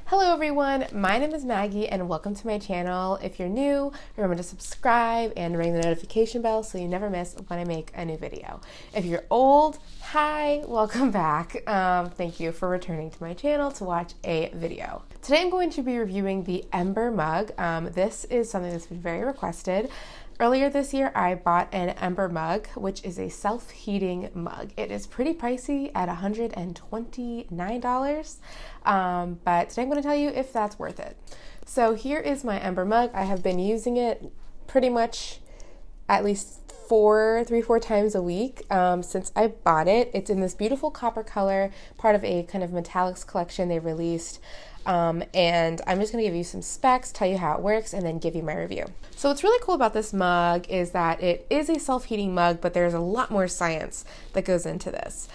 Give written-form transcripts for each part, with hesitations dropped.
Hello everyone, my name is Maggie and welcome to my channel. If you're new, remember to subscribe and ring the notification bell so you never miss when I make a new video. If you're old, hi, welcome back. Thank you for returning to my channel to watch a video. Today I'm going to be reviewing the Ember mug. This is something that's been very requested. Earlier this year, I bought an Ember mug, which is a self-heating mug. It is pretty pricey at $129, but today I'm going to tell you if that's worth it. So here is my Ember mug. I have been using it pretty much at least three, four times a week since I bought it. It's in this beautiful copper color, part of a kind of metallics collection they released. And I'm just going to give you some specs, tell you how it works, and then give you my review. So what's really cool about this mug is that it is a self-heating mug, but there's a lot more science that goes into this.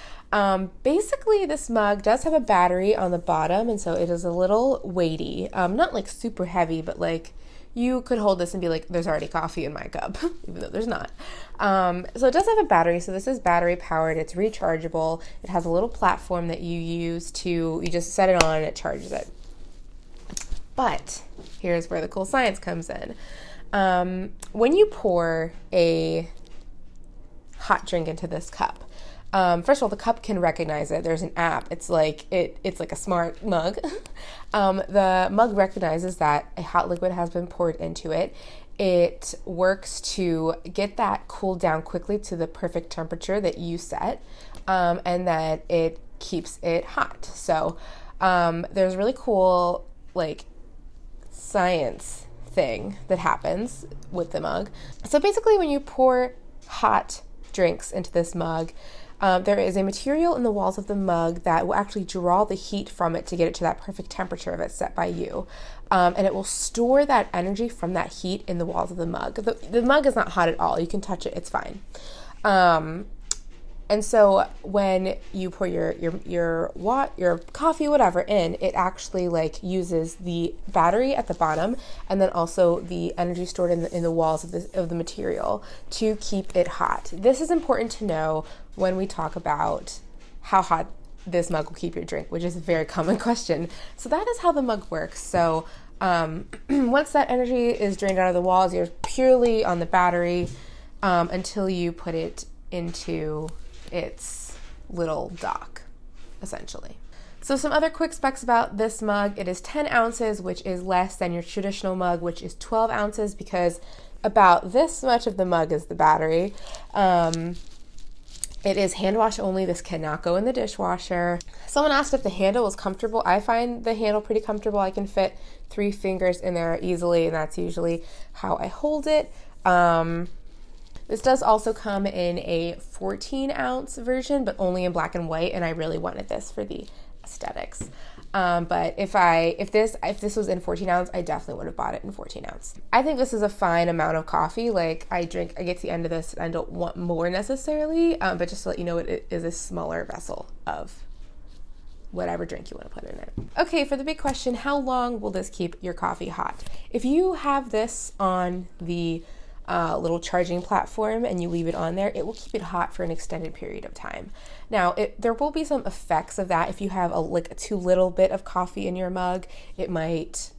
Basically, this mug does have a battery on the bottom, and so it is a little weighty. Not like super heavy, but like you could hold this and be like, there's already coffee in my cup, even though there's not. So it does have a battery. So this is battery powered. It's rechargeable. It has a little platform that you just set it on and it charges it. But here's where the cool science comes in. When you pour a hot drink into this cup, first of all, the cup can recognize it. There's an app. It's like a smart mug. The mug recognizes that a hot liquid has been poured into it. It works to get that cooled down quickly to the perfect temperature that you set, and that it keeps it hot. So there's really cool science thing that happens with the mug. So basically, when you pour hot drinks into this mug, there is a material in the walls of the mug that will actually draw the heat from it to get it to that perfect temperature that's set by you. And it will store that energy from that heat in the walls of the mug. The mug is not hot at all. You can touch it. It's fine. And so when you pour your coffee, whatever, in, it actually uses the battery at the bottom and then also the energy stored in the walls of the material to keep it hot. This is important to know when we talk about how hot this mug will keep your drink, which is a very common question. So that is how the mug works. So once that energy is drained out of the walls, you're purely on the battery until you put it into its little dock, essentially. So some other quick specs about this mug. It is 10 ounces, which is less than your traditional mug, which is 12 ounces, because about this much of the mug is the battery. It is hand wash only. This cannot go in the dishwasher. Someone asked if the handle was comfortable. I find the handle pretty comfortable. I can fit 3 fingers in there easily, and that's usually how I hold it. This does also come in a 14-ounce version, but only in black and white, and I really wanted this for the aesthetics. But if this was in 14 ounce, I definitely would have bought it in 14 ounce. I think this is a fine amount of coffee. I get to the end of this and I don't want more necessarily, but just to let you know, it is a smaller vessel of whatever drink you want to put in it. Okay, for the big question, how long will this keep your coffee hot? If you have this on the little charging platform and you leave it on there, it will keep it hot for an extended period of time. Now, there will be some effects of that. If you have a too little bit of coffee in your mug, it might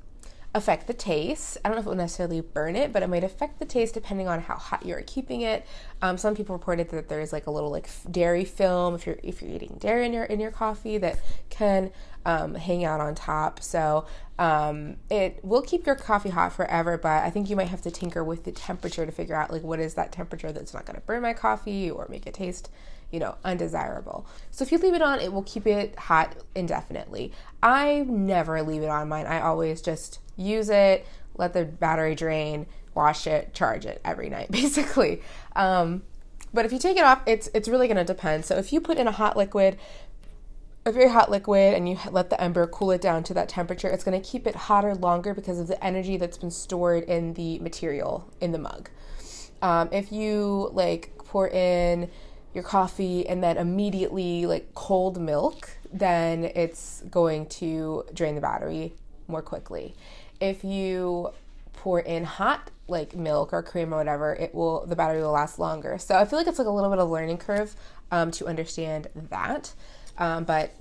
affect the taste. I don't know if it will necessarily burn it, but it might affect the taste depending on how hot you're keeping it. Some people reported that there's a little dairy film if you're eating dairy in your coffee that can hang out on top. So it will keep your coffee hot forever, but I think you might have to tinker with the temperature to figure out what is that temperature that's not going to burn my coffee or make it taste undesirable. So if you leave it on, it will keep it hot indefinitely. I never leave it on mine. I always just use it, let the battery drain, wash it, charge it every night, basically. But if you take it off, it's really going to depend. So if you put in a very hot liquid, and you let the Ember cool it down to that temperature, it's going to keep it hotter longer because of the energy that's been stored in the material in the mug. If you pour in your coffee and then immediately cold milk, then it's going to drain the battery more quickly. If you pour in hot milk or cream or whatever, the battery will last longer. So I feel like it's a little bit of a learning curve to understand that. But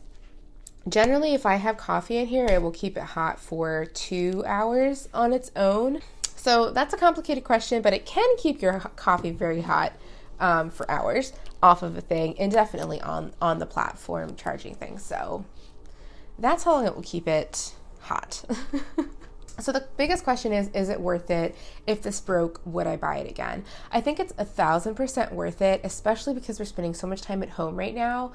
Generally, if I have coffee in here, it will keep it hot for 2 hours on its own. So that's a complicated question, but it can keep your coffee very hot for hours off of a thing, and definitely on the platform charging things. So that's how long it will keep it hot. So the biggest question is it worth it? If this broke, would I buy it again? I think it's 1,000% worth it, especially because we're spending so much time at home right now.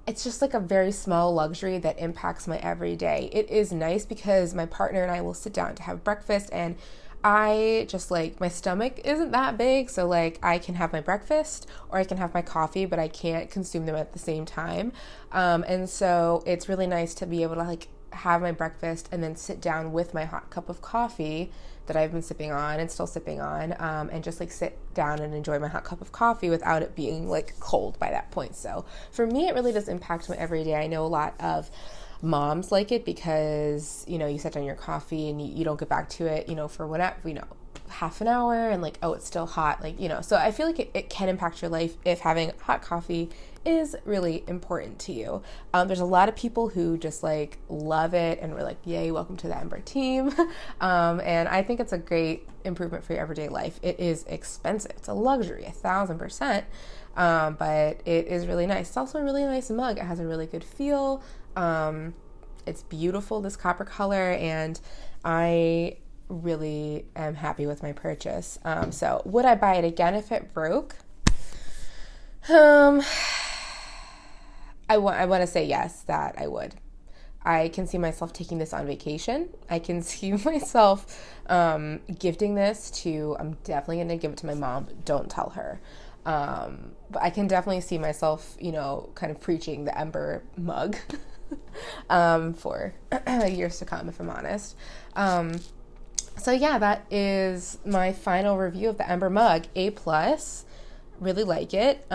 It's just like a very small luxury that impacts my everyday. It is nice because my partner and I will sit down to have breakfast, and I just like, my stomach isn't that big, so like I can have my breakfast or I can have my coffee, but I can't consume them at the same time. And so it's really nice to be able to like have my breakfast and then sit down with my hot cup of coffee that I've been sipping on and still sipping on, and just like sit down and enjoy my hot cup of coffee without it being like cold by that point. So for me, it really does impact my everyday. I know a lot of moms like it because, you know, you set down your coffee and you don't get back to it, you know, for whatever, you know, half an hour, and like, oh, it's still hot, like, you know. So I feel like it can impact your life if having hot coffee is really important to you. There's a lot of people who just like love it and we're like, yay, welcome to the Ember team. And I think it's a great improvement for your everyday life. It is expensive. It's a luxury, 1,000%. But it is really nice. It's also a really nice mug. It has a really good feel. It's beautiful, this copper color, and I really am happy with my purchase. So would I buy it again if it broke? I want to say yes, that I would. I can see myself taking this on vacation. I can see myself gifting this to, I'm definitely going to give it to my mom, but don't tell her. But I can definitely see myself, you know, kind of preaching the Ember mug for years to come, if I'm honest. So yeah, that is my final review of the Ember mug. A+. Really like it.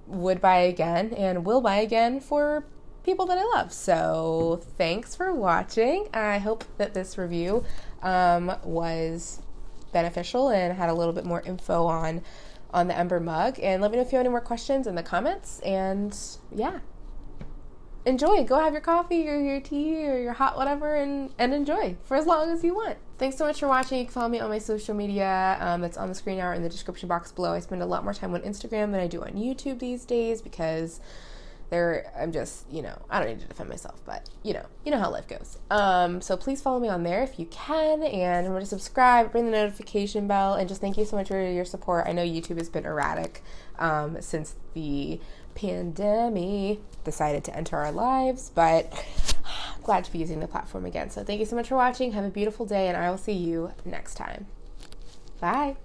Would buy again and will buy again for people that I love. So thanks for watching. I hope that this review was beneficial and had a little bit more info on the Ember mug. And let me know if you have any more questions in the comments. And yeah, enjoy. Go have your coffee or your tea or your hot whatever and enjoy for as long as you want. Thanks so much for watching. You can follow me on my social media. That's on the screen now or in the description box below. I spend a lot more time on Instagram than I do on YouTube these days because I'm just, you know, I don't need to defend myself, but you know how life goes. So please follow me on there if you can, and remember to subscribe, ring the notification bell, and just thank you so much for your support. I know YouTube has been erratic since the pandemic decided to enter our lives, but I'm glad to be using the platform again. So thank you so much for watching. Have a beautiful day, and I will see you next time. Bye.